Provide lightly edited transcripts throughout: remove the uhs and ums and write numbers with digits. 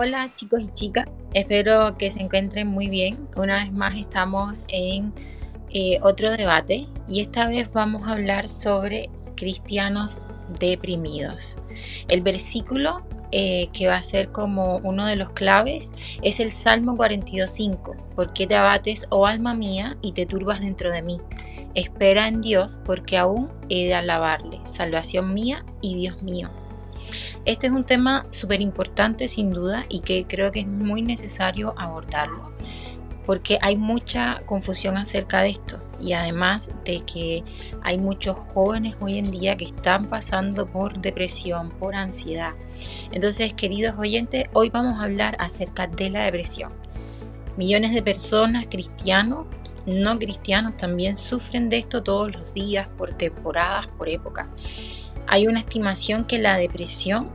Hola chicos y chicas, espero que se encuentren muy bien. Una vez más estamos en otro debate y esta vez vamos a hablar sobre cristianos deprimidos. El versículo que va a ser como uno de los claves es el Salmo 42:5. ¿Por qué te abates, oh alma mía, y te turbas dentro de mí? Espera en Dios, porque aún he de alabarle, salvación mía y Dios mío. Este es un tema súper importante sin duda y que creo que es muy necesario abordarlo porque hay mucha confusión acerca de esto y además de que hay muchos jóvenes hoy en día que están pasando por depresión, por ansiedad. Entonces, queridos oyentes, hoy vamos a hablar acerca de la depresión. Millones de personas, cristianos, no cristianos, también sufren de esto todos los días, por temporadas, por épocas. Hay una estimación que la depresión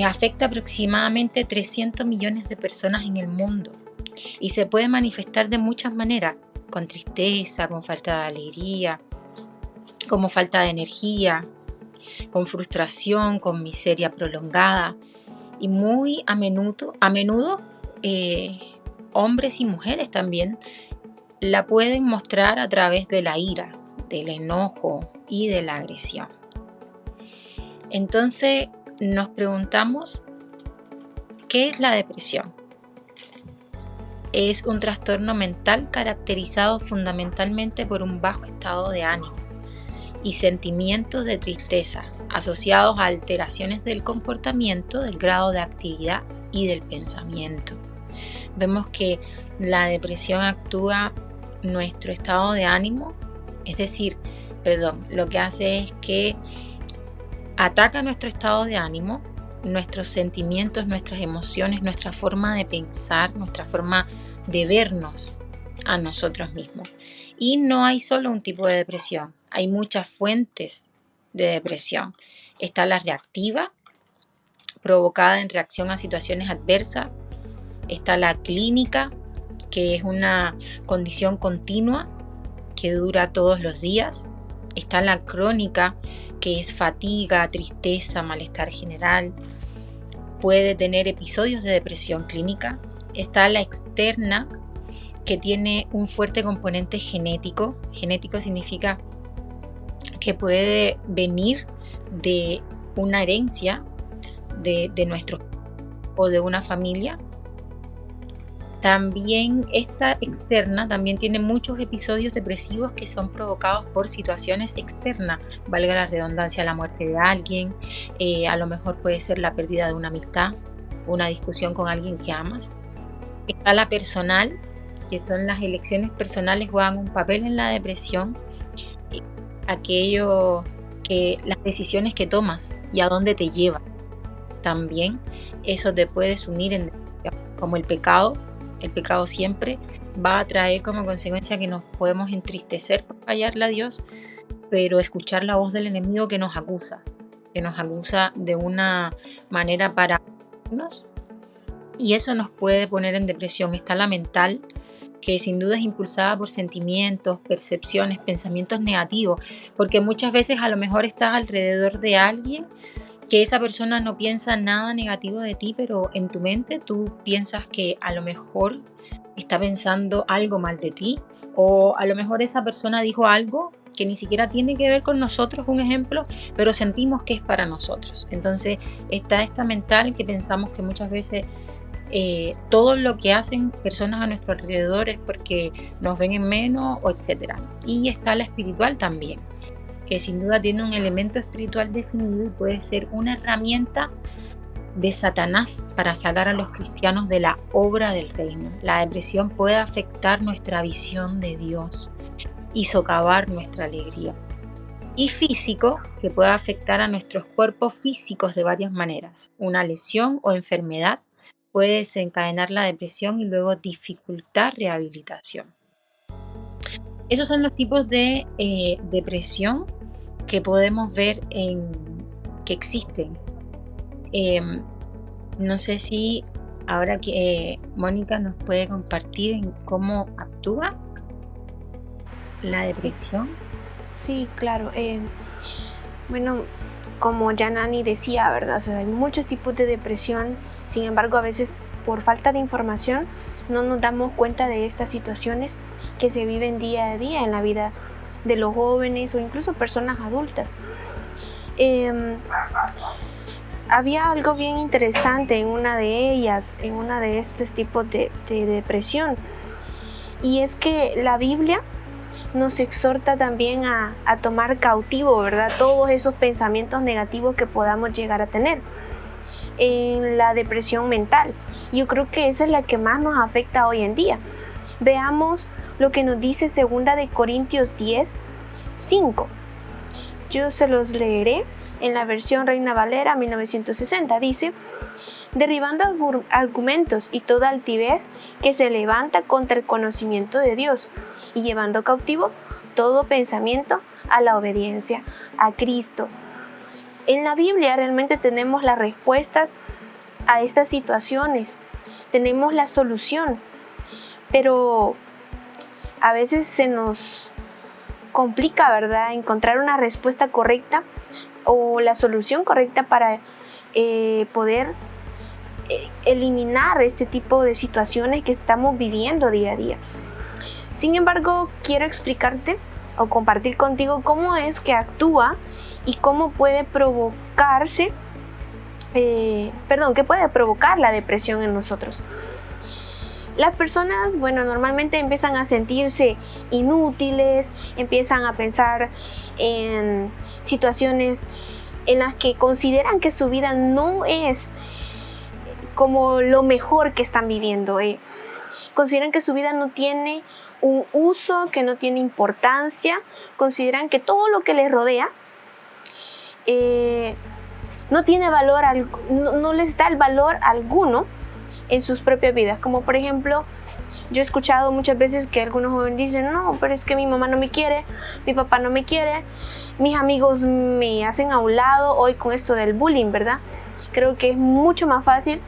afecta aproximadamente 300 millones de personas en el mundo y se puede manifestar de muchas maneras, con tristeza, con falta de alegría, como falta de energía, con frustración, con miseria prolongada y muy a menudo hombres y mujeres también la pueden mostrar a través de la ira, del enojo y de la agresión. Entonces nos preguntamos, ¿qué es la depresión? Es un trastorno mental caracterizado fundamentalmente por un bajo estado de ánimo y sentimientos de tristeza asociados a alteraciones del comportamiento, del grado de actividad y del pensamiento. Vemos que la depresión actúa nuestro estado de ánimo, lo que hace es que ataca nuestro estado de ánimo, nuestros sentimientos, nuestras emociones, nuestra forma de pensar, nuestra forma de vernos a nosotros mismos. Y no hay solo un tipo de depresión, hay muchas fuentes de depresión. Está la reactiva, provocada en reacción a situaciones adversas. Está la clínica, que es una condición continua que dura todos los días. Está la crónica, que es fatiga, tristeza, malestar general. Puede tener episodios de depresión clínica. Está la externa, que tiene un fuerte componente genético. Genético significa que puede venir de una herencia de nuestro o de una familia. También esta externa también tiene muchos episodios depresivos que son provocados por situaciones externas, valga la redundancia, la muerte de alguien, a lo mejor puede ser la pérdida de una amistad, una discusión con alguien que amas. Está la personal, que son las elecciones personales juegan un papel en la depresión, aquello que las decisiones que tomas y a dónde te llevan. También eso te puede sumir en depresión, como el pecado. El pecado siempre va a traer como consecuencia que nos podemos entristecer por fallarle a Dios, pero escuchar la voz del enemigo que nos acusa de una manera para nos, y eso nos puede poner en depresión. Está la mental, que sin duda es impulsada por sentimientos, percepciones, pensamientos negativos, porque muchas veces a lo mejor estás alrededor de alguien que esa persona no piensa nada negativo de ti, pero en tu mente tú piensas que a lo mejor está pensando algo mal de ti, o a lo mejor esa persona dijo algo que ni siquiera tiene que ver con nosotros, un ejemplo, pero sentimos que es para nosotros. Entonces está esta mental, que pensamos que muchas veces todo lo que hacen personas a nuestro alrededor es porque nos ven en menos, o etcétera. Y está la espiritual también, que sin duda tiene un elemento espiritual definido y puede ser una herramienta de Satanás para sacar a los cristianos de la obra del reino. La depresión puede afectar nuestra visión de Dios y socavar nuestra alegría. Y físico, que puede afectar a nuestros cuerpos físicos de varias maneras. Una lesión o enfermedad puede desencadenar la depresión y luego dificultar rehabilitación. Esos son los tipos de depresión que podemos ver que existen. No sé si ahora que Mónica nos puede compartir en cómo actúa la depresión. Sí, claro. Bueno, como ya Nani decía, ¿verdad? O sea, hay muchos tipos de depresión Sin embargo, a veces por falta de información no nos damos cuenta de estas situaciones que se viven día a día en la vida de los jóvenes o incluso personas adultas. Había algo bien interesante en una de ellas, en una de estos tipos de depresión, y es que la Biblia nos exhorta también a tomar cautivo, ¿verdad?, todos esos pensamientos negativos que podamos llegar a tener en la depresión mental. Yo creo que esa es la que más nos afecta hoy en día. Veamos lo que nos dice 2 de Corintios 10:5. Yo se los leeré en la versión Reina Valera 1960. Dice: derribando argumentos y toda altivez que se levanta contra el conocimiento de Dios, y llevando cautivo todo pensamiento a la obediencia a Cristo. En la Biblia realmente tenemos las respuestas a estas situaciones, tenemos la solución, pero a veces se nos complica, ¿verdad?, encontrar una respuesta correcta o la solución correcta para poder eliminar este tipo de situaciones que estamos viviendo día a día. Sin embargo, quiero explicarte o compartir contigo cómo es que actúa y cómo puede provocarse, qué puede provocar la depresión en nosotros. Las personas, normalmente empiezan a sentirse inútiles, empiezan a pensar en situaciones en las que consideran que su vida no es como lo mejor que están viviendo. Consideran que su vida no tiene un uso, que no tiene importancia, consideran que todo lo que les rodea no tiene valor, no les da el valor alguno en sus propias vidas. Como por ejemplo, yo he escuchado muchas veces que algunos jóvenes dicen: no, pero es que mi mamá no me quiere, mi papá no me quiere, mis amigos me hacen a un lado. Hoy con esto del bullying, ¿verdad?, creo que es mucho más fácil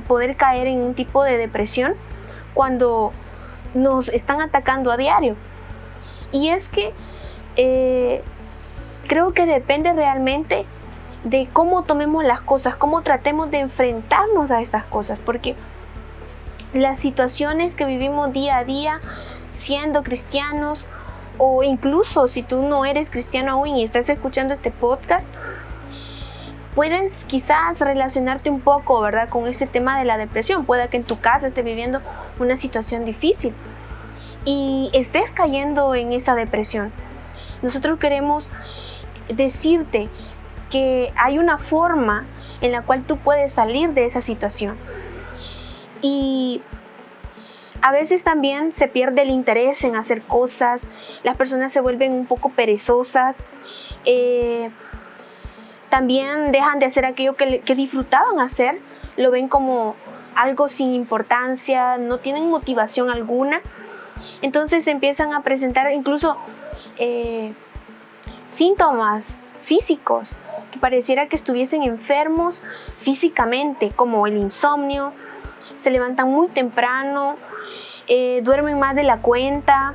poder caer en un tipo de depresión cuando nos están atacando a diario. Y es que creo que depende realmente de cómo tomemos las cosas, cómo tratemos de enfrentarnos a estas cosas, porque las situaciones que vivimos día a día siendo cristianos, o incluso si tú no eres cristiano aún y estás escuchando este podcast, puedes quizás relacionarte un poco, ¿verdad?, con este tema de la depresión. Puede que en tu casa estés viviendo una situación difícil y estés cayendo en esta depresión. Nosotros queremos decirte que hay una forma en la cual tú puedes salir de esa situación. Y a veces también se pierde el interés en hacer cosas, las personas se vuelven un poco perezosas, también dejan de hacer aquello que disfrutaban hacer, lo ven como algo sin importancia, no tienen motivación alguna. Entonces empiezan a presentar incluso síntomas físicos que pareciera que estuviesen enfermos físicamente, como el insomnio, se levantan muy temprano, duermen más de la cuenta,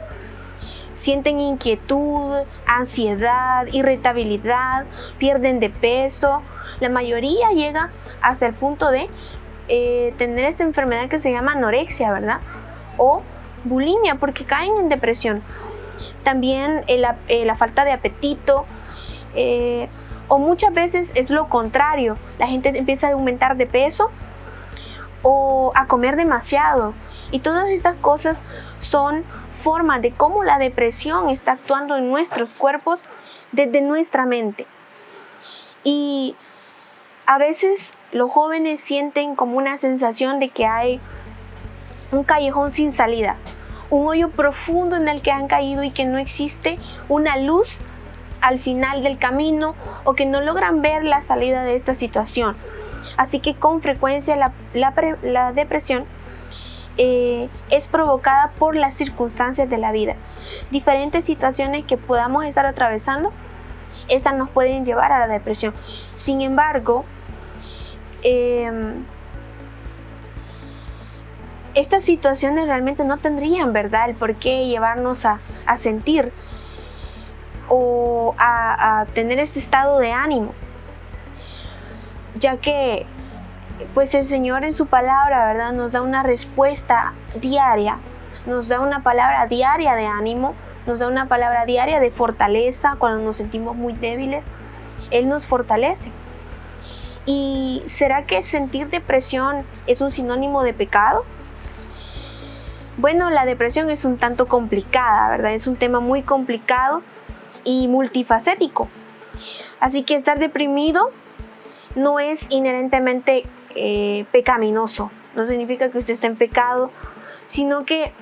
sienten inquietud, ansiedad, irritabilidad, pierden de peso. La mayoría llega hasta el punto de tener esta enfermedad que se llama anorexia, ¿verdad?, o bulimia, porque caen en depresión. También la falta de apetito, o muchas veces es lo contrario, la gente empieza a aumentar de peso o a comer demasiado, y todas estas cosas son formas de cómo la depresión está actuando en nuestros cuerpos desde nuestra mente. Y a veces los jóvenes sienten como una sensación de que hay un callejón sin salida, un hoyo profundo en el que han caído y que no existe una luz al final del camino, o que no logran ver la salida de esta situación. Así que con frecuencia la depresión es provocada por las circunstancias de la vida. Diferentes situaciones que podamos estar atravesando, estas nos pueden llevar a la depresión. Sin embargo, estas situaciones realmente no tendrían, ¿verdad?, el por qué llevarnos a sentir o a tener este estado de ánimo, ya que pues el Señor en su palabra, ¿verdad?, nos da una respuesta diaria, nos da una palabra diaria de ánimo, nos da una palabra diaria de fortaleza cuando nos sentimos muy débiles. Él nos fortalece. ¿Y será que sentir depresión es un sinónimo de pecado? Bueno, la depresión es un tanto complicada, ¿verdad? Es un tema muy complicado y multifacético. Así que estar deprimido no es inherentemente pecaminoso. No significa que usted esté en pecado, sino que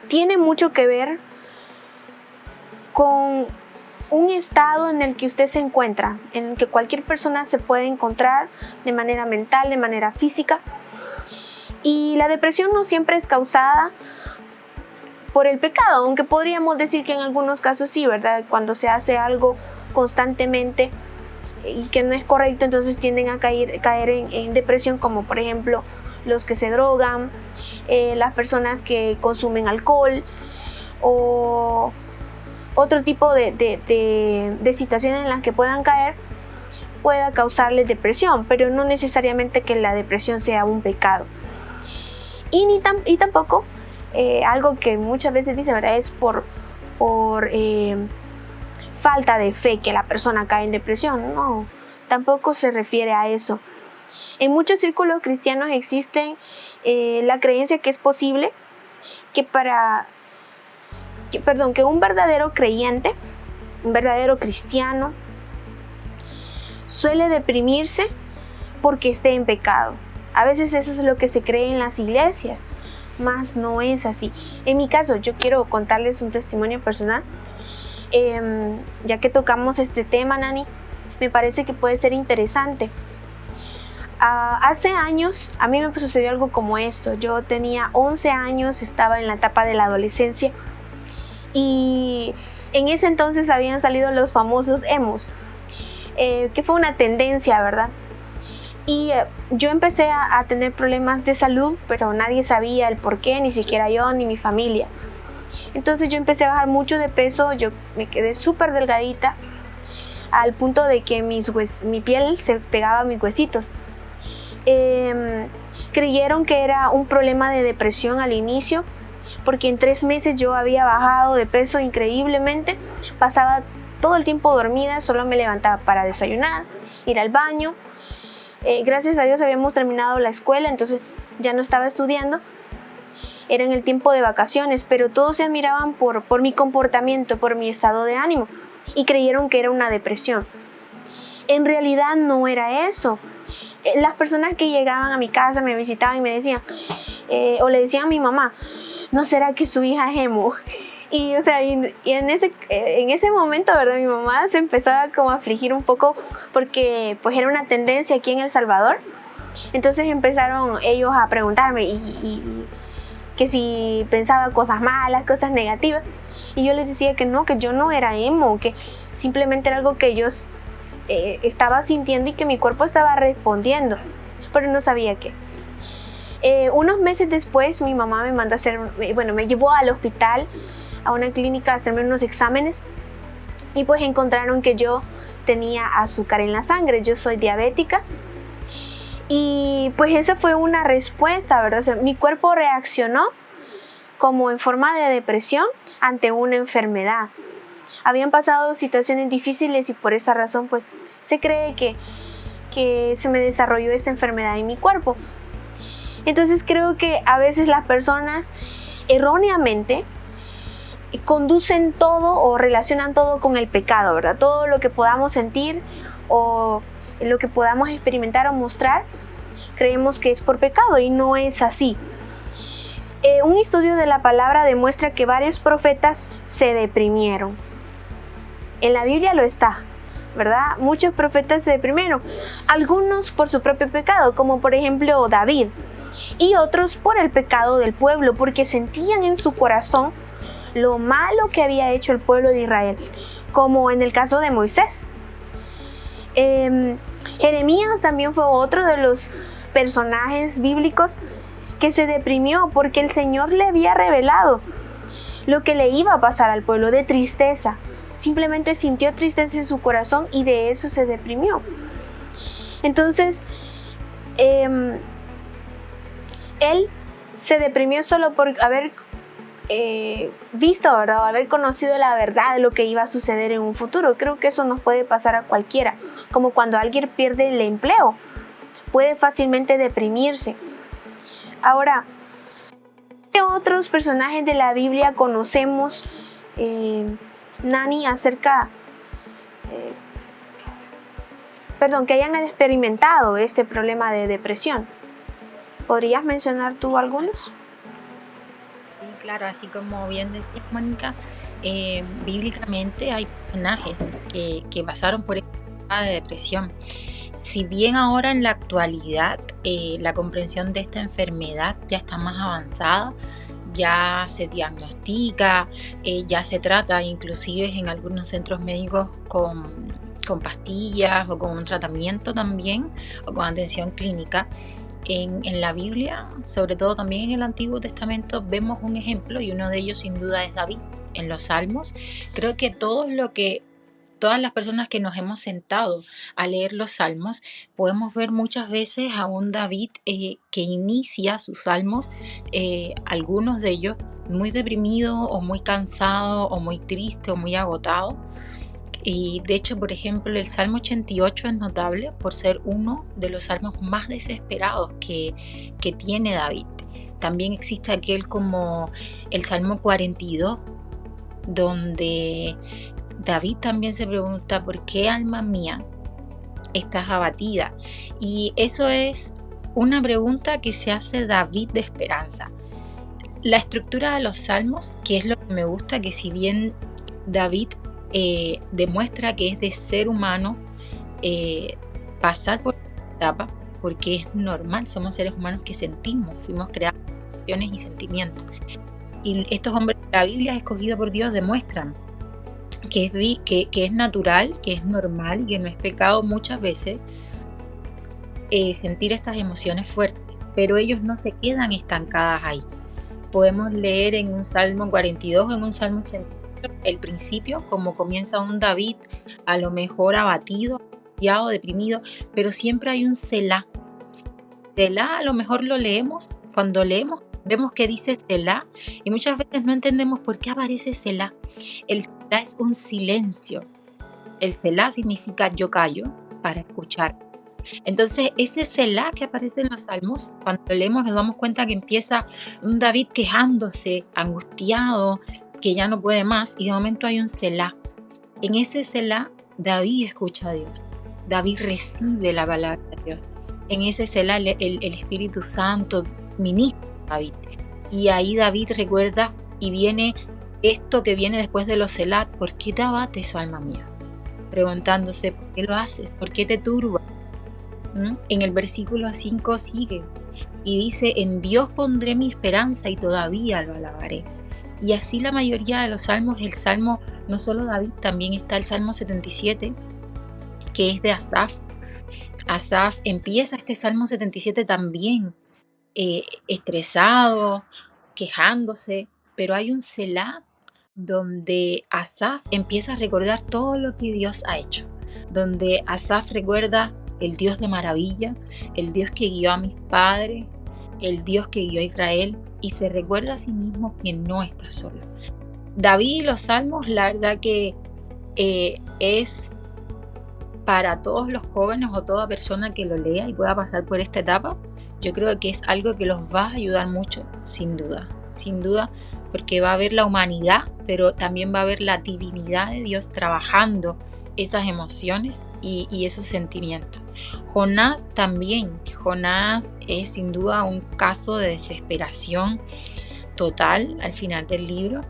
tiene mucho que ver con un estado en el que usted se encuentra, en el que cualquier persona se puede encontrar de manera mental, de manera física. Y la depresión no siempre es causada por el pecado, aunque podríamos decir que en algunos casos sí, ¿verdad? Cuando se hace algo constantemente y que no es correcto, entonces tienden a caer en depresión, como por ejemplo los que se drogan, las personas que consumen alcohol o otro tipo de situaciones en las que puedan caer, pueda causarles depresión, pero no necesariamente que la depresión sea un pecado. Y tampoco algo que muchas veces dice, ¿verdad?, es por falta de fe que la persona cae en depresión. No, tampoco se refiere a eso. En muchos círculos cristianos existe la creencia que es posible que que un verdadero creyente, un verdadero cristiano, suele deprimirse porque esté en pecado. A veces eso es lo que se cree en las iglesias, mas no es así. En mi caso, yo quiero contarles un testimonio personal. Ya que tocamos este tema, Nani, me parece que puede ser interesante. Hace años a mí me sucedió algo como esto. Yo tenía 11 años, estaba en la etapa de la adolescencia y en ese entonces habían salido los famosos emos, que fue una tendencia, ¿verdad? Y yo empecé a tener problemas de salud, pero nadie sabía el por qué, ni siquiera yo ni mi familia. Entonces yo empecé a bajar mucho de peso, yo me quedé súper delgadita, al punto de que mi piel se pegaba a mis huesitos. Creyeron que era un problema de depresión al inicio, porque en 3 meses yo había bajado de peso increíblemente, pasaba todo el tiempo dormida, solo me levantaba para desayunar, ir al baño. Gracias a Dios habíamos terminado la escuela, entonces ya no estaba estudiando. Era en el tiempo de vacaciones, pero todos se admiraban por mi comportamiento, por mi estado de ánimo, y creyeron que era una depresión. En realidad no era eso. Las personas que llegaban a mi casa me visitaban y me decían, o le decían a mi mamá, ¿no será que su hija es emo? Y en ese momento, ¿verdad?, mi mamá se empezaba como a afligir un poco porque pues era una tendencia aquí en El Salvador. Entonces empezaron ellos a preguntarme y que si pensaba cosas malas, cosas negativas, y yo les decía que no, que yo no era emo, que simplemente era algo que yo estaba sintiendo y que mi cuerpo estaba respondiendo, pero no sabía qué. Unos meses después mi mamá me mandó me llevó al hospital, a una clínica, a hacerme unos exámenes, y pues encontraron que yo tenía azúcar en la sangre. Yo soy diabética. Y pues esa fue una respuesta, ¿verdad? O sea, mi cuerpo reaccionó como en forma de depresión ante una enfermedad. Habían pasado situaciones difíciles y por esa razón pues se cree que se me desarrolló esta enfermedad en mi cuerpo. Entonces creo que a veces las personas erróneamente conducen todo o relacionan todo con el pecado, ¿verdad? Todo lo que podamos sentir o lo que podamos experimentar o mostrar, creemos que es por pecado y no es así. Un estudio de la palabra demuestra que varios profetas se deprimieron. En la Biblia lo está, ¿verdad? Muchos profetas se deprimieron, algunos por su propio pecado, como por ejemplo David, y otros por el pecado del pueblo, porque sentían en su corazón lo malo que había hecho el pueblo de Israel, como en el caso de Moisés. Jeremías también fue otro de los personajes bíblicos que se deprimió porque el Señor le había revelado lo que le iba a pasar al pueblo de tristeza. Simplemente sintió tristeza en su corazón y de eso se deprimió. Entonces, él se deprimió solo por haber visto, ¿verdad? O haber conocido la verdad de lo que iba a suceder en un futuro. Creo que eso nos puede pasar a cualquiera, como cuando alguien pierde el empleo, puede fácilmente deprimirse. Ahora, ¿qué otros personajes de la Biblia conocemos, Nani, que hayan experimentado este problema de depresión? ¿Podrías mencionar tú algunos? Sí, claro, así como bien decía Mónica, bíblicamente hay personajes que pasaron por esta etapa de depresión. Si bien ahora en la actualidad la comprensión de esta enfermedad ya está más avanzada, ya se diagnostica, ya se trata inclusive en algunos centros médicos con pastillas o con un tratamiento también o con atención clínica. En la Biblia, sobre todo también en el Antiguo Testamento, vemos un ejemplo y uno de ellos sin duda es David. En los Salmos, creo que todas las personas que nos hemos sentado a leer los Salmos, podemos ver muchas veces a un David que inicia sus Salmos, algunos de ellos muy deprimido o muy cansado o muy triste o muy agotado. Y de hecho, por ejemplo, el Salmo 88 es notable por ser uno de los salmos más desesperados que tiene David. También existe aquel como el Salmo 42, donde David también se pregunta: ¿por qué, alma mía, estás abatida? Y eso es una pregunta que se hace David de esperanza. La estructura de los salmos, que es lo que me gusta, que si bien David demuestra que es de ser humano pasar por esta etapa, porque es normal, somos seres humanos que sentimos, fuimos creados con emociones y sentimientos. Y estos hombres que la Biblia escogida por Dios demuestran que es natural, que es normal y que no es pecado muchas veces sentir estas emociones fuertes, pero ellos no se quedan estancadas ahí. Podemos leer en un Salmo 42, en un Salmo 88, el principio, como comienza un David a lo mejor abatido, angustiado, deprimido, pero siempre hay un Selah. Selah a lo mejor lo leemos, cuando leemos vemos que dice Selah y muchas veces no entendemos por qué aparece Selah. El Selah es un silencio. El Selah significa yo callo para escuchar. Entonces ese Selah que aparece en los Salmos, cuando lo leemos nos damos cuenta que empieza un David quejándose, angustiado, que ya no puede más, y de momento hay un Selah. En ese Selah David escucha a Dios, David recibe la palabra de Dios. En ese Selah el Espíritu Santo ministra a David, y ahí David recuerda y viene esto que viene después de los Selah: ¿por qué te abates, alma mía? Preguntándose ¿por qué lo haces? ¿Por qué te turbas? En el versículo 5 sigue y dice: en Dios pondré mi esperanza y todavía lo alabaré. Y así la mayoría de los salmos, el salmo, no solo David, también está el Salmo 77, que es de Asaf. Asaf empieza este Salmo 77 también estresado, quejándose, pero hay un Selah donde Asaf empieza a recordar todo lo que Dios ha hecho, donde Asaf recuerda el Dios de maravilla, el Dios que guió a mis padres, el Dios que guió a Israel, y se recuerda a sí mismo que no está solo. David y los salmos, la verdad que es para todos los jóvenes o toda persona que lo lea y pueda pasar por esta etapa, yo creo que es algo que los va a ayudar mucho, sin duda, porque va a ver la humanidad, pero también va a ver la divinidad de Dios trabajando esas emociones y esos sentimientos. Jonás también. Jonás es sin duda un caso de desesperación total al final del libro,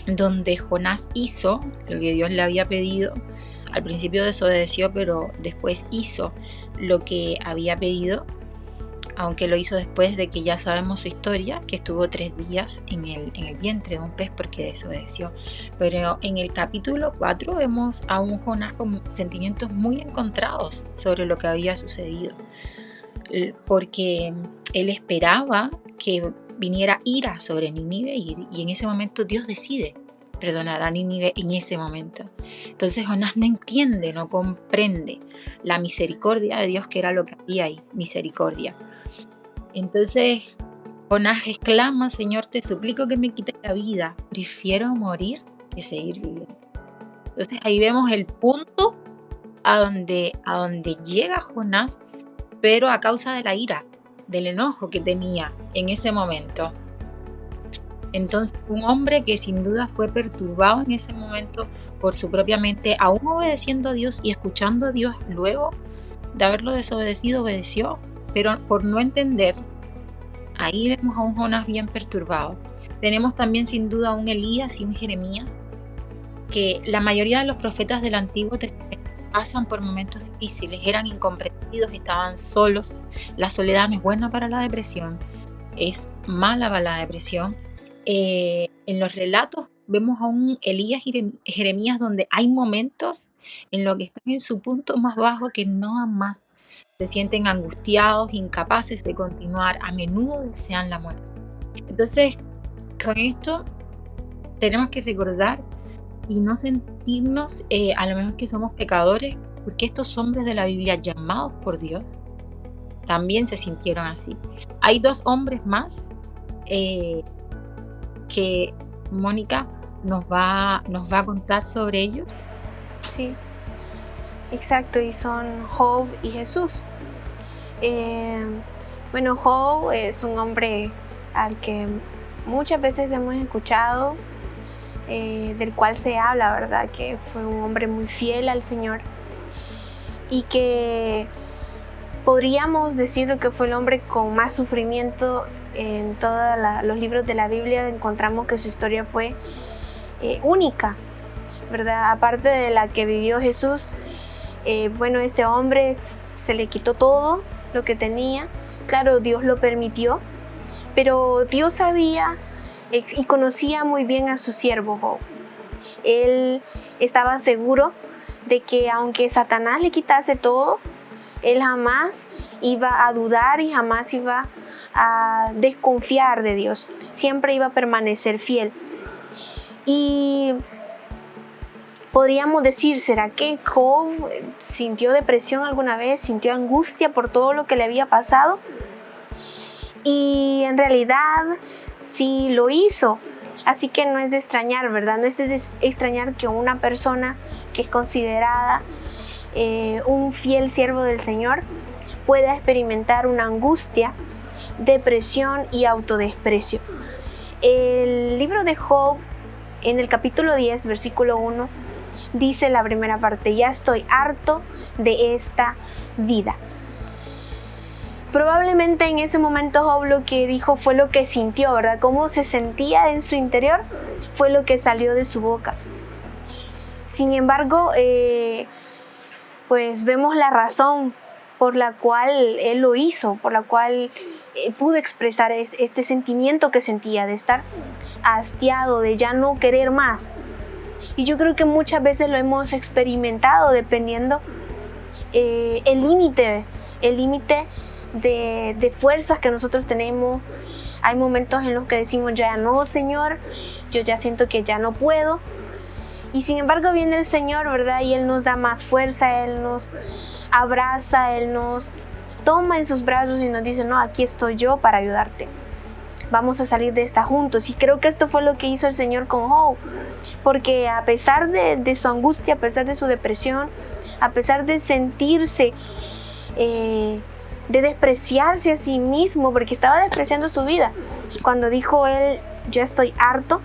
donde Jonás hizo lo que Dios le había pedido. Al principio desobedeció, pero después hizo lo que había pedido, aunque lo hizo después de que ya sabemos su historia, que estuvo 3 días en el vientre de un pez porque desobedeció. Pero en el capítulo 4 vemos a un Jonás con sentimientos muy encontrados sobre lo que había sucedido, porque él esperaba que viniera ira sobre Nínive y en ese momento Dios decide perdonar a Nínive en ese momento. Entonces Jonás no entiende, no comprende la misericordia de Dios, que era lo que había ahí, misericordia. Entonces Jonás exclama: Señor, te suplico que me quites la vida, prefiero morir que seguir viviendo. Entonces ahí vemos el punto a donde llega Jonás, pero a causa de la ira, del enojo que tenía en ese momento. Entonces un hombre que sin duda fue perturbado en ese momento por su propia mente, aún obedeciendo a Dios y escuchando a Dios, luego de haberlo desobedecido, obedeció, pero por no entender, ahí vemos a un Jonás bien perturbado. Tenemos también sin duda a un Elías y un Jeremías, que la mayoría de los profetas del Antiguo Testamento pasan por momentos difíciles, eran incomprendidos, estaban solos. La soledad no es buena para la depresión, es mala para la depresión. En los relatos vemos a un Elías y Jeremías donde hay momentos en los que están en su punto más bajo, que no dan más, se sienten angustiados, incapaces de continuar, a menudo desean la muerte. Entonces, con esto tenemos que recordar y no sentirnos a lo mejor que somos pecadores, porque estos hombres de la Biblia llamados por Dios también se sintieron así. Hay 2 hombres más que Mónica nos va a contar sobre ellos. Sí, exacto, y son Job y Jesús. Bueno, Job es un hombre al que muchas veces hemos escuchado, del cual se habla, ¿verdad? Que fue un hombre muy fiel al Señor y que podríamos decir que fue el hombre con más sufrimiento. En todos los libros de la Biblia encontramos que su historia fue única, ¿verdad? Aparte de la que vivió Jesús, bueno, este hombre se le quitó todo lo que tenía. Claro, Dios lo permitió, pero Dios sabía y conocía muy bien a su siervo Job. Él estaba seguro de que aunque Satanás le quitase todo, él jamás iba a dudar y jamás iba a desconfiar de Dios. Siempre iba a permanecer fiel. Y podríamos decir, ¿será que Job sintió depresión alguna vez? ¿Sintió angustia por todo lo que le había pasado? Y en realidad sí lo hizo. Así que no es de extrañar, ¿verdad? No es de extrañar que una persona que es considerada un fiel siervo del Señor pueda experimentar una angustia, depresión y autodesprecio. El libro de Job, en el capítulo 10, versículo 1, dice la primera parte: ya estoy harto de esta vida. Probablemente en ese momento Job lo que dijo fue lo que sintió, ¿verdad? Cómo se sentía en su interior fue lo que salió de su boca. Sin embargo, pues vemos la razón por la cual él lo hizo, por la cual pudo expresar este sentimiento que sentía de estar hastiado, de ya no querer más. Y yo creo que muchas veces lo hemos experimentado dependiendo el límite de fuerzas que nosotros tenemos. Hay momentos en los que decimos: ya no, Señor, yo ya siento que ya no puedo. Y sin embargo viene el Señor, ¿verdad? Y Él nos da más fuerza, Él nos abraza, Él nos toma en sus brazos y nos dice: no, aquí estoy yo para ayudarte. Vamos a salir de esta juntos. Y creo que esto fue lo que hizo el Señor con Job. Porque a pesar de su angustia, a pesar de su depresión, a pesar de sentirse, de despreciarse a sí mismo, porque estaba despreciando su vida, cuando dijo él: ya estoy harto,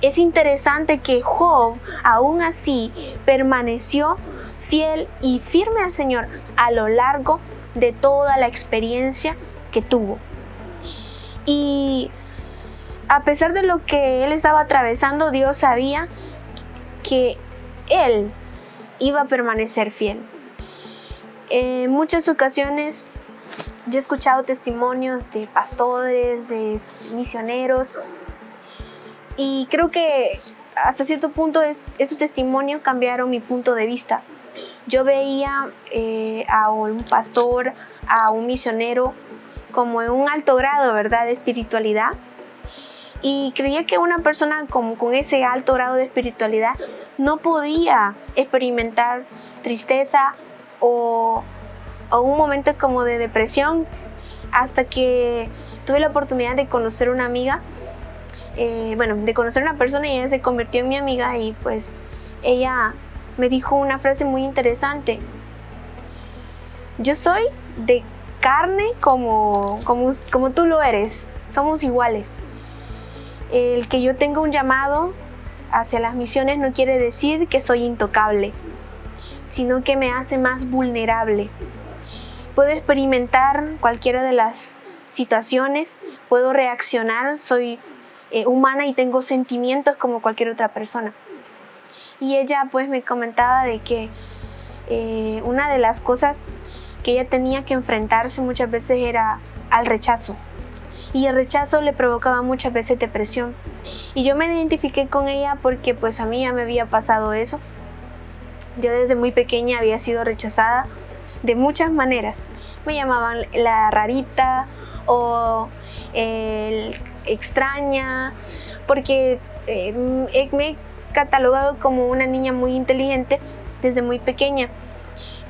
es interesante que Job aún así permaneció fiel y firme al Señor a lo largo de toda la experiencia que tuvo. Y a pesar de lo que él estaba atravesando, Dios sabía que él iba a permanecer fiel. En muchas ocasiones yo he escuchado testimonios de pastores, de misioneros, y creo que hasta cierto punto estos testimonios cambiaron mi punto de vista. Yo veía a un pastor, a un misionero, como en un alto grado, ¿verdad?, de espiritualidad, Y creía que una persona con ese alto grado de espiritualidad no podía experimentar tristeza o un momento como de depresión, hasta que tuve la oportunidad de conocer una amiga, de conocer una persona, y ella se convirtió en mi amiga, y pues ella me dijo una frase muy interesante: yo soy de carne como tú lo eres, somos iguales. El que yo tenga un llamado hacia las misiones no quiere decir que soy intocable, sino que me hace más vulnerable. Puedo experimentar cualquiera de las situaciones, puedo reaccionar, soy humana y tengo sentimientos como cualquier otra persona. Y ella pues me comentaba de que una de las cosas que ella tenía que enfrentarse muchas veces era al rechazo. Y el rechazo le provocaba muchas veces depresión. Y yo me identifiqué con ella porque pues a mí ya me había pasado eso. Yo desde muy pequeña había sido rechazada de muchas maneras. Me llamaban la rarita o extraña, porque me he catalogado como una niña muy inteligente desde muy pequeña.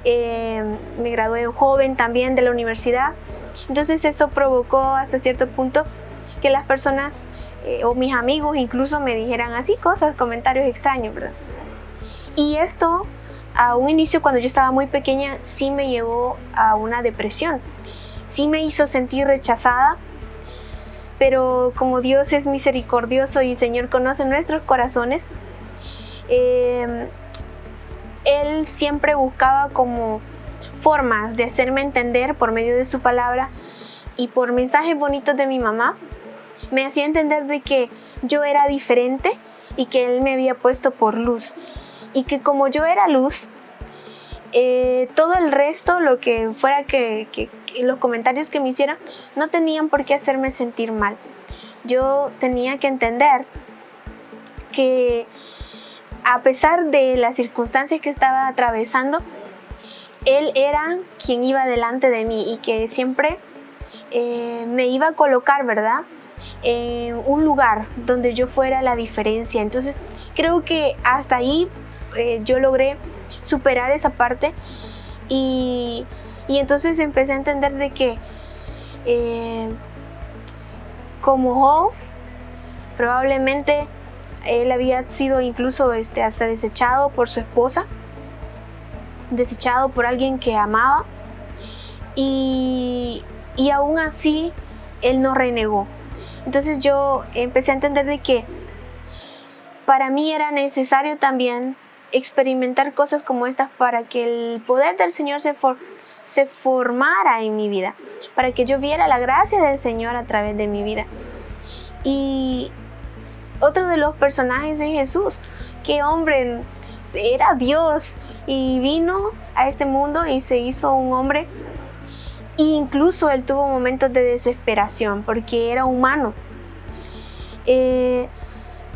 Me gradué joven también de la universidad. Entonces eso provocó hasta cierto punto que las personas o mis amigos incluso me dijeran así cosas, comentarios extraños, ¿verdad? Y esto a un inicio, cuando yo estaba muy pequeña, sí me llevó a una depresión. Sí me hizo sentir rechazada, pero como Dios es misericordioso y el Señor conoce nuestros corazones, Él siempre buscaba como formas de hacerme entender por medio de su palabra y por mensajes bonitos de mi mamá. Me hacía entender de que yo era diferente y que Él me había puesto por luz, y que como yo era luz, todo el resto, lo que fuera que los comentarios que me hicieran, no tenían por qué hacerme sentir mal. Yo tenía que entender que a pesar de las circunstancias que estaba atravesando, Él era quien iba delante de mí y que siempre me iba a colocar, ¿verdad?, en un lugar donde yo fuera la diferencia. Entonces creo que hasta ahí yo logré superar esa parte, y entonces empecé a entender de que como Job, probablemente él había sido incluso hasta desechado por su esposa, desechado por alguien que amaba, y aún así él no renegó. Entonces yo empecé a entender de que para mí era necesario también experimentar cosas como estas para que el poder del Señor se formara en mi vida, para que yo viera la gracia del Señor a través de mi vida. Y otro de los personajes es Jesús, que hombre, era Dios y vino a este mundo y se hizo un hombre. E incluso él tuvo momentos de desesperación porque era humano.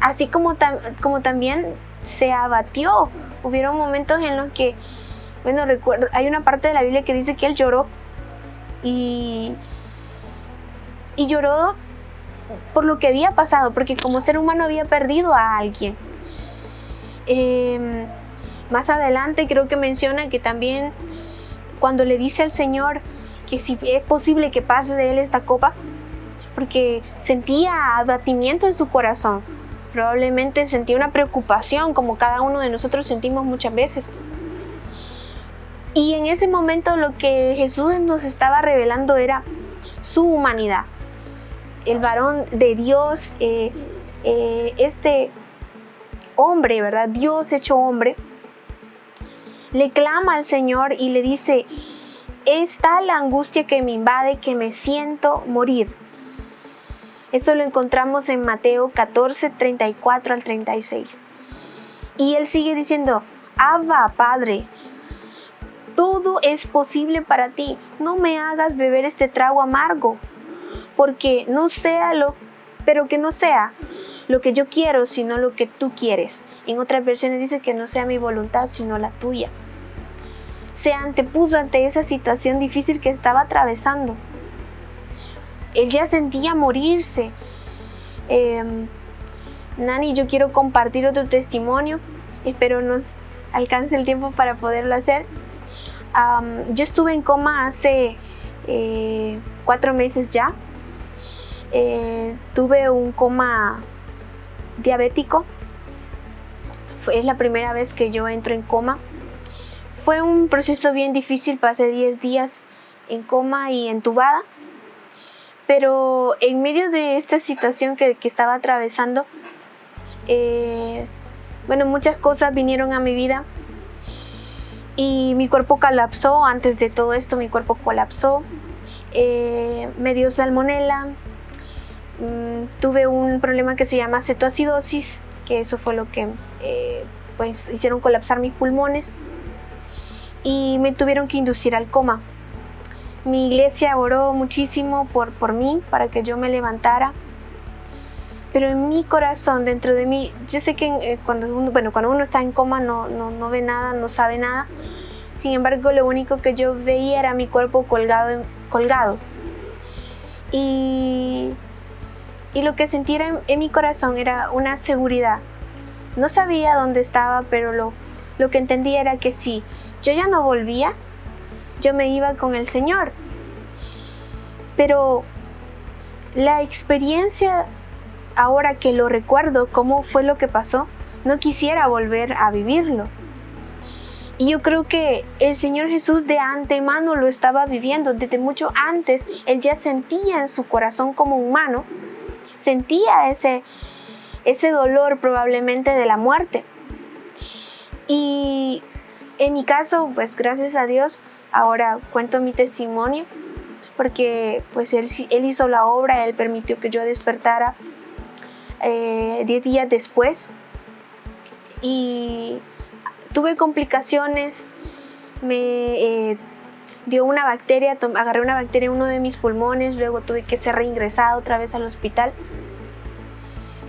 Así como también se abatió. Hubieron momentos en los que, recuerdo, hay una parte de la Biblia que dice que él lloró y lloró por lo que había pasado, porque como ser humano había perdido a alguien. Más adelante creo que menciona que también cuando le dice al Señor que si es posible que pase de él esta copa, porque sentía abatimiento en su corazón, probablemente sentía una preocupación como cada uno de nosotros sentimos muchas veces. Y en ese momento lo que Jesús nos estaba revelando era su humanidad. El varón de Dios, este hombre, ¿verdad? Dios hecho hombre, le clama al Señor y le dice: es tal la angustia que me invade que me siento morir. Esto lo encontramos en Mateo 14, 34 al 36. Y él sigue diciendo: Abba, Padre, todo es posible para ti. No me hagas beber este trago amargo, porque que no sea lo que yo quiero, sino lo que tú quieres. En otras versiones dice que no sea mi voluntad, sino la tuya. Se antepuso ante esa situación difícil que estaba atravesando. Él ya sentía morirse. Nani, yo quiero compartir otro testimonio, espero nos alcance el tiempo para poderlo hacer. Yo estuve en coma hace 4 meses ya. Tuve un coma diabético. Es la primera vez que yo entro en coma. Fue un proceso bien difícil, pasé 10 días en coma y entubada. Pero en medio de esta situación que estaba atravesando, muchas cosas vinieron a mi vida y mi cuerpo colapsó. Antes de todo esto, mi cuerpo colapsó. Me dio salmonela. Tuve un problema que se llama cetoacidosis, que eso fue lo que hicieron colapsar mis pulmones y me tuvieron que inducir al coma. Mi iglesia oró muchísimo por mí, para que yo me levantara, pero en mi corazón, dentro de mí, yo sé que cuando uno está en coma no ve nada, no sabe nada. Sin embargo, lo único que yo veía era mi cuerpo colgado. Y lo que sentía en mi corazón era una seguridad. No sabía dónde estaba, pero lo que entendía era que si yo ya no volvía, yo me iba con el Señor. Pero la experiencia, ahora que lo recuerdo, cómo fue lo que pasó, no quisiera volver a vivirlo. Y yo creo que el Señor Jesús de antemano lo estaba viviendo. Desde mucho antes, Él ya sentía en su corazón como humano, sentía ese dolor probablemente de la muerte. Y en mi caso, pues gracias a Dios, ahora cuento mi testimonio, porque pues él hizo la obra, Él permitió que yo despertara 10 días después. Y tuve complicaciones, me dio una bacteria, agarré una bacteria en uno de mis pulmones, luego tuve que ser reingresada otra vez al hospital.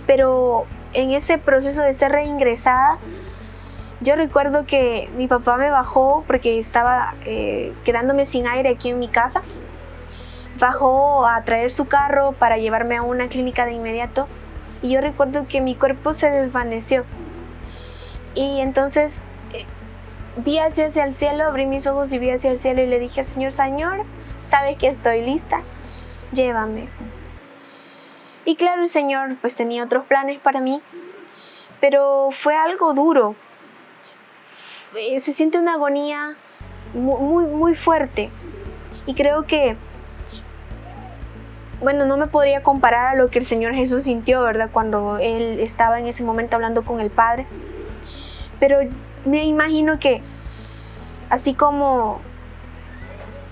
Pero en ese proceso de ser reingresada, yo recuerdo que mi papá me bajó porque estaba quedándome sin aire aquí en mi casa. Bajó a traer su carro para llevarme a una clínica de inmediato y yo recuerdo que mi cuerpo se desvaneció. Y entonces vi hacia el cielo, abrí mis ojos y vi hacia el cielo y le dije al Señor: Señor, sabes que estoy lista, llévame. Y claro, el Señor pues tenía otros planes para mí, pero fue algo duro. Se siente una agonía muy, muy fuerte. Y creo que, no me podría comparar a lo que el Señor Jesús sintió, ¿verdad? Cuando Él estaba en ese momento hablando con el Padre. Pero me imagino que, así como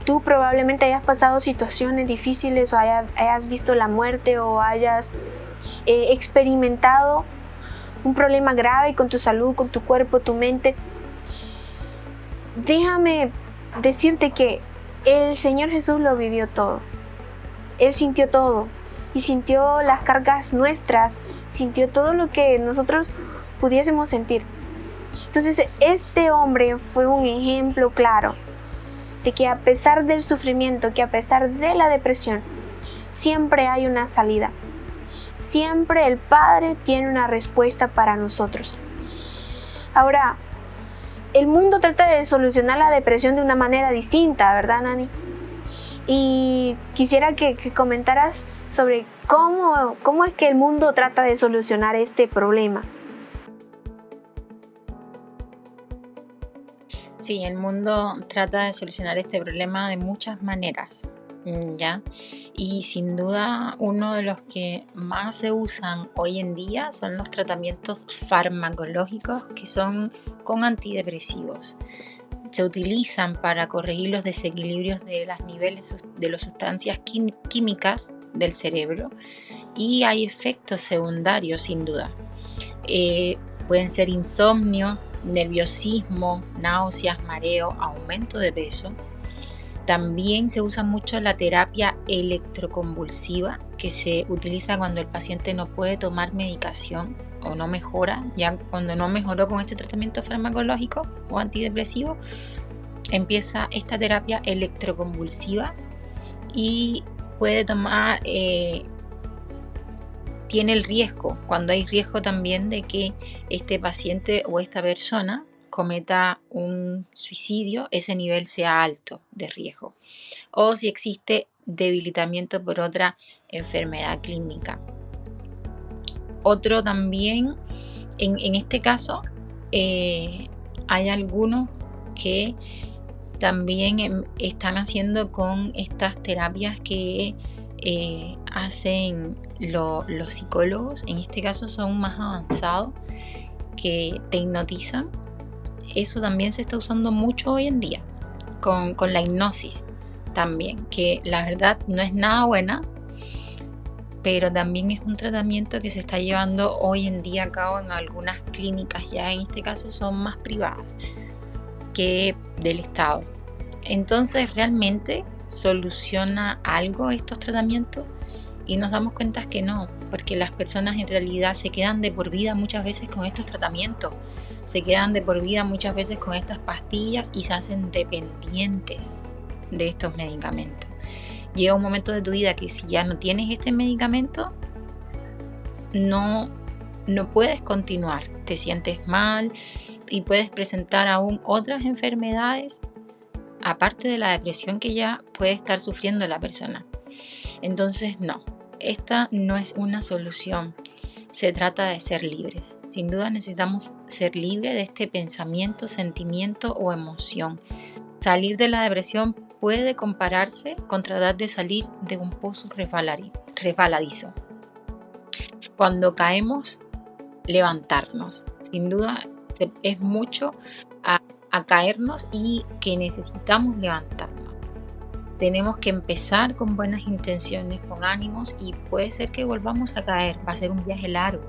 tú probablemente hayas pasado situaciones difíciles o hayas visto la muerte o hayas experimentado un problema grave con tu salud, con tu cuerpo, tu mente, déjame decirte que el Señor Jesús lo vivió todo. Él sintió todo y sintió las cargas nuestras, sintió todo lo que nosotros pudiésemos sentir. Entonces, este hombre fue un ejemplo claro de que a pesar del sufrimiento, que a pesar de la depresión, siempre hay una salida. Siempre el Padre tiene una respuesta para nosotros. Ahora, el mundo trata de solucionar la depresión de una manera distinta, ¿verdad, Nani? Y quisiera que comentaras sobre cómo es que el mundo trata de solucionar este problema. Sí, el mundo trata de solucionar este problema de muchas maneras, ¿ya? Y sin duda uno de los que más se usan hoy en día son los tratamientos farmacológicos, que son con antidepresivos. Se utilizan para corregir los desequilibrios de los niveles de las sustancias químicas del cerebro y hay efectos secundarios sin duda. Pueden ser insomnio, nerviosismo, náuseas, mareo, aumento de peso. También se usa mucho la terapia electroconvulsiva, que se utiliza cuando el paciente no puede tomar medicación o no mejora. Ya cuando no mejoró con este tratamiento farmacológico o antidepresivo, empieza esta terapia electroconvulsiva y puede tomar tiene el riesgo, cuando hay riesgo también de que este paciente o esta persona cometa un suicidio, ese nivel sea alto de riesgo. O si existe debilitamiento por otra enfermedad clínica. Otro también, en este caso, hay algunos que también están haciendo con estas terapias que hacen los psicólogos. En este caso son más avanzados, que te hipnotizan. Eso también se está usando mucho hoy en día, con la hipnosis también, que la verdad no es nada buena, pero también es un tratamiento que se está llevando hoy en día a cabo en algunas clínicas, ya en este caso son más privadas que del Estado. Entonces, ¿realmente soluciona algo estos tratamientos? Y nos damos cuenta que no, porque las personas en realidad se quedan de por vida muchas veces con estos tratamientos, se quedan de por vida muchas veces con estas pastillas y se hacen dependientes de estos medicamentos. Llega un momento de tu vida que si ya no tienes este medicamento, no puedes continuar, te sientes mal y puedes presentar aún otras enfermedades aparte de la depresión que ya puede estar sufriendo la persona. Entonces no, esta no es una solución, se trata de ser libres. Sin duda necesitamos ser libres de este pensamiento, sentimiento o emoción. Salir de la depresión puede compararse con tratar de salir de un pozo resbaladizo. Cuando caemos, levantarnos. Sin duda es mucho a caernos y que necesitamos levantarnos. Tenemos que empezar con buenas intenciones, con ánimos, y puede ser que volvamos a caer. Va a ser un viaje largo,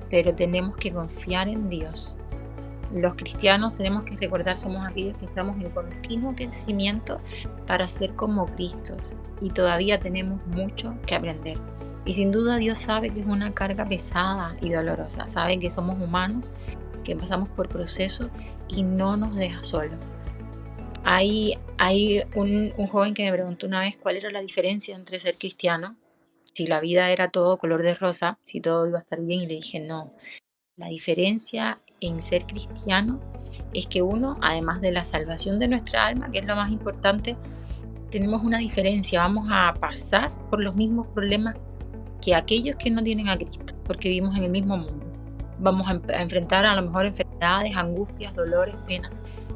pero tenemos que confiar en Dios. Los cristianos tenemos que recordar, somos aquellos que estamos en continuo crecimiento para ser como Cristo, y todavía tenemos mucho que aprender. Y sin duda Dios sabe que es una carga pesada y dolorosa, sabe que somos humanos, que pasamos por procesos y no nos deja solos. Hay un joven que me preguntó una vez cuál era la diferencia entre ser cristiano, si la vida era todo color de rosa, si todo iba a estar bien, y le dije no. La diferencia en ser cristiano es que uno, además de la salvación de nuestra alma, que es lo más importante, tenemos una diferencia. Vamos a pasar por los mismos problemas que aquellos que no tienen a Cristo, porque vivimos en el mismo mundo. Vamos a enfrentar a lo mejor enfermedades, angustias, dolores, penas,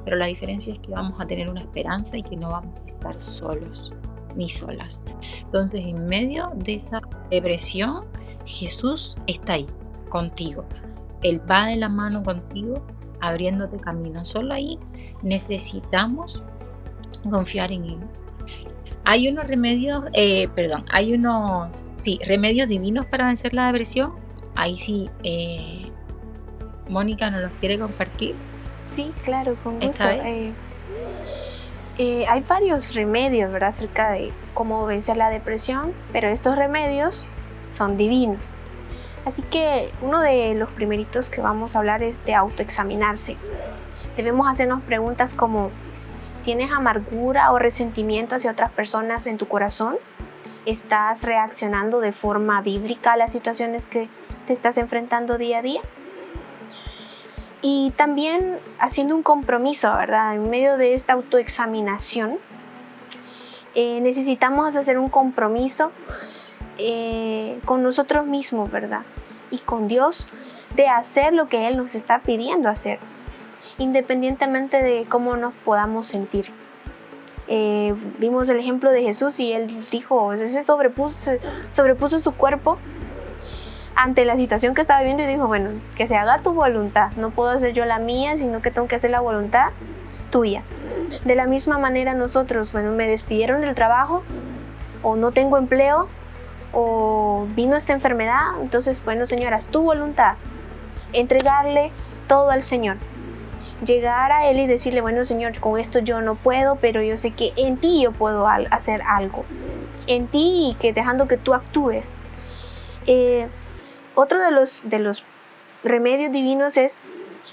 pero la diferencia es que vamos a tener una esperanza y que no vamos a estar solos ni solas. Entonces, en medio de esa depresión, Jesús está ahí, contigo. Él va de la mano contigo, abriéndote camino. Solo ahí necesitamos confiar en Él. Hay unos remedios, remedios divinos para vencer la depresión. Ahí sí, Mónica nos los quiere compartir. Sí, claro, con gusto. Esta vez. Hay varios remedios, ¿verdad?, acerca de cómo vencer la depresión, pero estos remedios son divinos. Así que uno de los primeritos que vamos a hablar es de autoexaminarse. Debemos hacernos preguntas como: ¿tienes amargura o resentimiento hacia otras personas en tu corazón? ¿Estás reaccionando de forma bíblica a las situaciones que te estás enfrentando día a día? Y también haciendo un compromiso, ¿verdad? En medio de esta autoexaminación, necesitamos hacer un compromiso con nosotros mismos, ¿verdad? Y con Dios, de hacer lo que Él nos está pidiendo hacer, independientemente de cómo nos podamos sentir. Vimos el ejemplo de Jesús y Él dijo, se sobrepuso su cuerpo ante la situación que estaba viviendo y dijo, bueno, que se haga tu voluntad, no puedo hacer yo la mía, sino que tengo que hacer la voluntad tuya. De la misma manera nosotros, bueno, me despidieron del trabajo, o no tengo empleo, o vino esta enfermedad, entonces, bueno, Señor, haz tu voluntad. Entregarle todo al Señor. Llegar a Él y decirle, bueno, Señor, con esto yo no puedo, pero yo sé que en ti yo puedo hacer algo. En ti, y que dejando que tú actúes. Otro de los remedios divinos es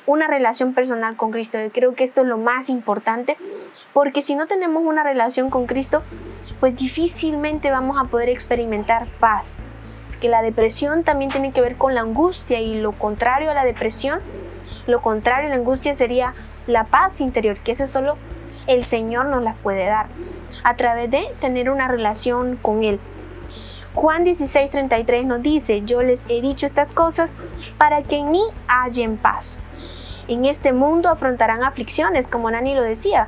una relación personal con Cristo. Yo creo que esto es lo más importante, porque si no tenemos una relación con Cristo, pues difícilmente vamos a poder experimentar paz. que la depresión también tiene que ver con la angustia, y lo contrario a la depresión, lo contrario a la angustia sería la paz interior, que eso solo el Señor nos la puede dar a través de tener una relación con Él. Juan 16:33 nos dice: yo les he dicho estas cosas para que en mí hallen paz. En este mundo afrontarán aflicciones, como Nani lo decía.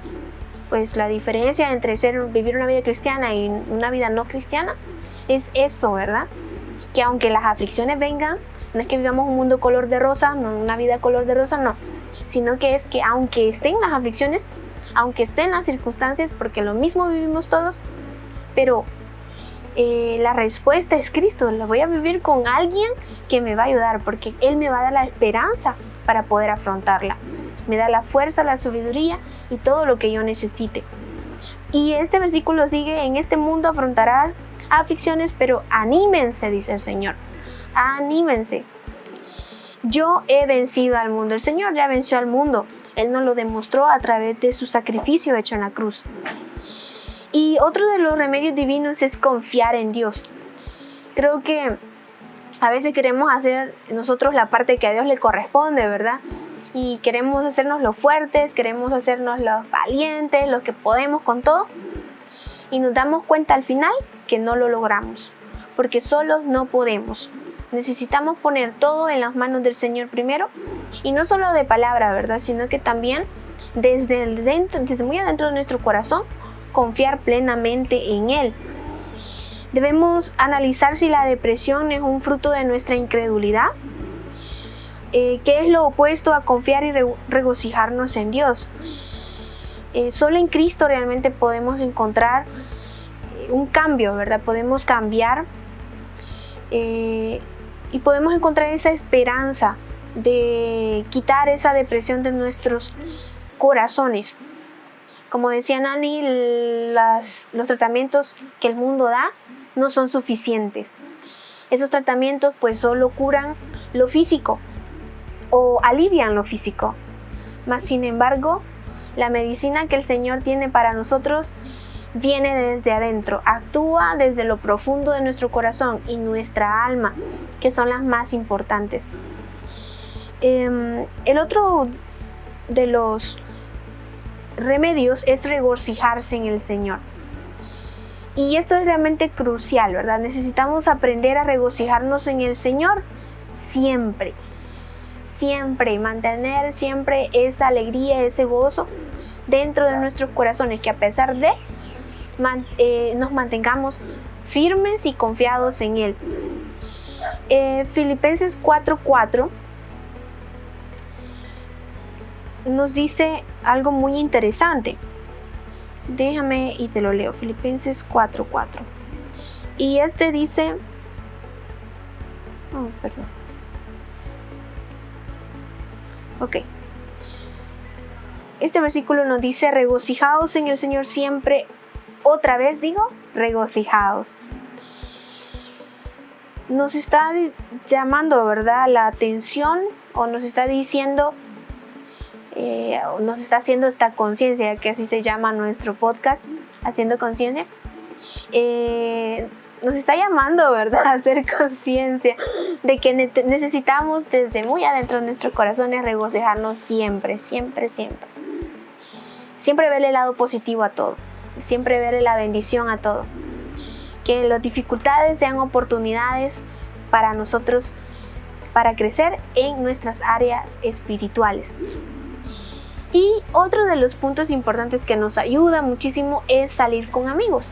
Pues la diferencia entre vivir una vida cristiana y una vida no cristiana es eso, ¿verdad? Que aunque las aflicciones vengan, no es que vivamos un mundo color de rosa, no, una vida color de rosa, no, sino que es que aunque estén las aflicciones, aunque estén las circunstancias, porque lo mismo vivimos todos, pero la respuesta es Cristo. La voy a vivir con alguien que me va a ayudar, porque Él me va a dar la esperanza para poder afrontarla. Me da la fuerza, la sabiduría y todo lo que yo necesite. Y este versículo sigue: en este mundo afrontarás aflicciones, pero anímense, dice el Señor. Anímense. Yo he vencido al mundo. El Señor ya venció al mundo. Él nos lo demostró a través de su sacrificio hecho en la cruz. Y otro de los remedios divinos es confiar en Dios. Creo que a veces queremos hacer nosotros la parte que a Dios le corresponde, ¿verdad? Y queremos hacernos los fuertes, queremos hacernos los valientes, los que podemos con todo. Y nos damos cuenta al final que no lo logramos, porque solos no podemos. Necesitamos poner todo en las manos del Señor primero, y no solo de palabra, ¿verdad? Sino que también desde muy adentro de nuestro corazón, confiar plenamente en Él. Debemos analizar si la depresión es un fruto de nuestra incredulidad, que es lo opuesto a confiar y regocijarnos en Dios. Solo en Cristo realmente podemos encontrar un cambio, ¿verdad? Podemos cambiar y podemos encontrar esa esperanza de quitar esa depresión de nuestros corazones. Como decía Nani, los tratamientos que el mundo da no son suficientes. Esos tratamientos pues solo curan lo físico o alivian lo físico. Mas sin embargo, la medicina que el Señor tiene para nosotros viene desde adentro, actúa desde lo profundo de nuestro corazón y nuestra alma, que son las más importantes. El otro de los remedios es regocijarse en el Señor. Y esto es realmente crucial, ¿verdad? Necesitamos aprender a regocijarnos en el Señor siempre. Siempre, mantener siempre esa alegría, ese gozo dentro de nuestros corazones, que a pesar de nos mantengamos firmes y confiados en Él. Filipenses 4:4 nos dice algo muy interesante. Déjame y te lo leo. Filipenses 4:4. Y dice... perdón. Ok. Este versículo nos dice: regocijaos en el Señor siempre. Otra vez digo, regocijaos. Nos está llamando, ¿verdad?, la atención, o nos está diciendo, nos está haciendo esta conciencia, que así se llama nuestro podcast, Haciendo Conciencia. Nos está llamando, ¿verdad?, a hacer conciencia de que necesitamos desde muy adentro de nuestros corazones regocijarnos siempre, siempre, siempre. Siempre verle el lado positivo a todo, siempre verle la bendición a todo. Que las dificultades sean oportunidades para nosotros, para crecer en nuestras áreas espirituales. Y otro de los puntos importantes que nos ayuda muchísimo es salir con amigos.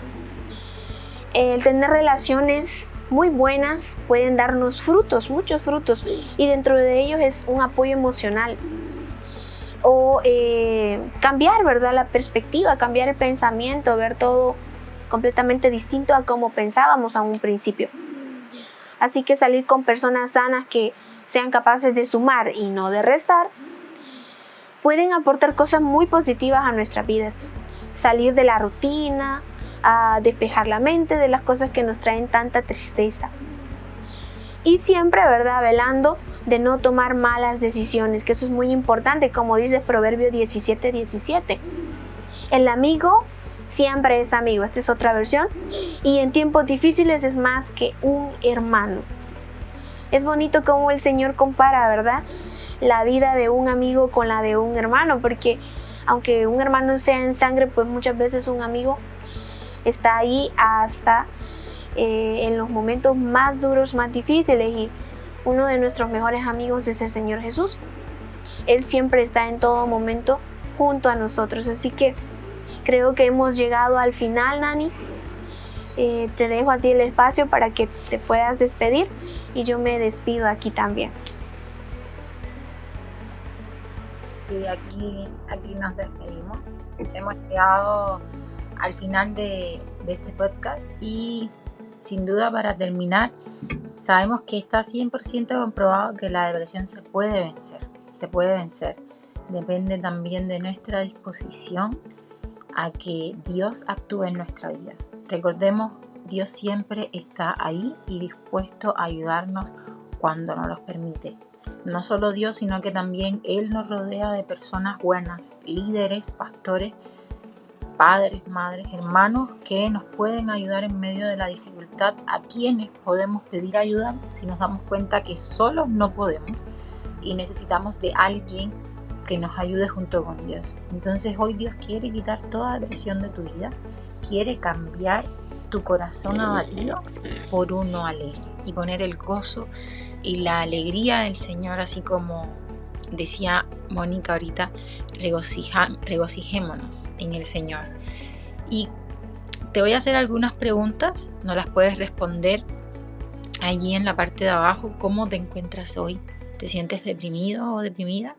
El tener relaciones muy buenas pueden darnos frutos, muchos frutos, y dentro de ellos es un apoyo emocional. O cambiar, ¿verdad?, la perspectiva, cambiar el pensamiento, ver todo completamente distinto a como pensábamos a un principio. Así que salir con personas sanas que sean capaces de sumar y no de restar, pueden aportar cosas muy positivas a nuestras vidas. Salir de la rutina, a despejar la mente de las cosas que nos traen tanta tristeza. Y siempre, ¿verdad?, velando de no tomar malas decisiones, que eso es muy importante, como dice Proverbio 17:17. El amigo siempre es amigo. Esta es otra versión. Y en tiempos difíciles es más que un hermano. Es bonito cómo el Señor compara, ¿verdad?, la vida de un amigo con la de un hermano, porque aunque un hermano sea en sangre, pues muchas veces un amigo está ahí hasta en los momentos más duros, más difíciles, y uno de nuestros mejores amigos es el Señor Jesús. Él siempre está en todo momento junto a nosotros, así que creo que hemos llegado al final, Nani. Te dejo a ti el espacio para que te puedas despedir y yo me despido aquí también. Y aquí nos despedimos. Hemos llegado al final de este podcast y sin duda, para terminar, sabemos que está 100% comprobado que la depresión se puede vencer. Depende también de nuestra disposición a que Dios actúe en nuestra vida. Recordemos, Dios siempre está ahí y dispuesto a ayudarnos cuando nos lo permite. No solo Dios, sino que también Él nos rodea de personas buenas, líderes, pastores, padres, madres, hermanos que nos pueden ayudar en medio de la dificultad, a quienes podemos pedir ayuda si nos damos cuenta que solos no podemos y necesitamos de alguien que nos ayude junto con Dios. Entonces hoy Dios quiere quitar toda depresión de tu vida, quiere cambiar tu corazón abatido por uno alegre y poner el gozo y la alegría del Señor, así como decía Mónica ahorita, regocijémonos en el Señor. Y te voy a hacer algunas preguntas, no las puedes responder allí en la parte de abajo. ¿Cómo te encuentras hoy? ¿Te sientes deprimido o deprimida?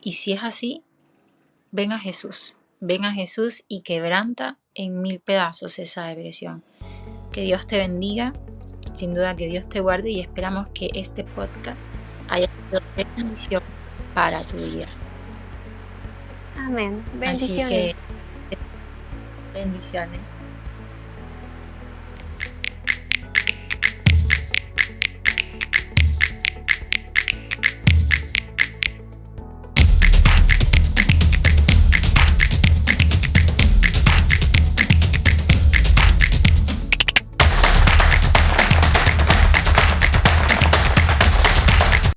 Y si es así, ven a Jesús y quebranta en 1000 pedazos esa depresión. Que Dios te bendiga, sin duda que Dios te guarde, y esperamos que este podcast haya sido de bendición para tu vida. Amén. Bendiciones. Así que bendiciones.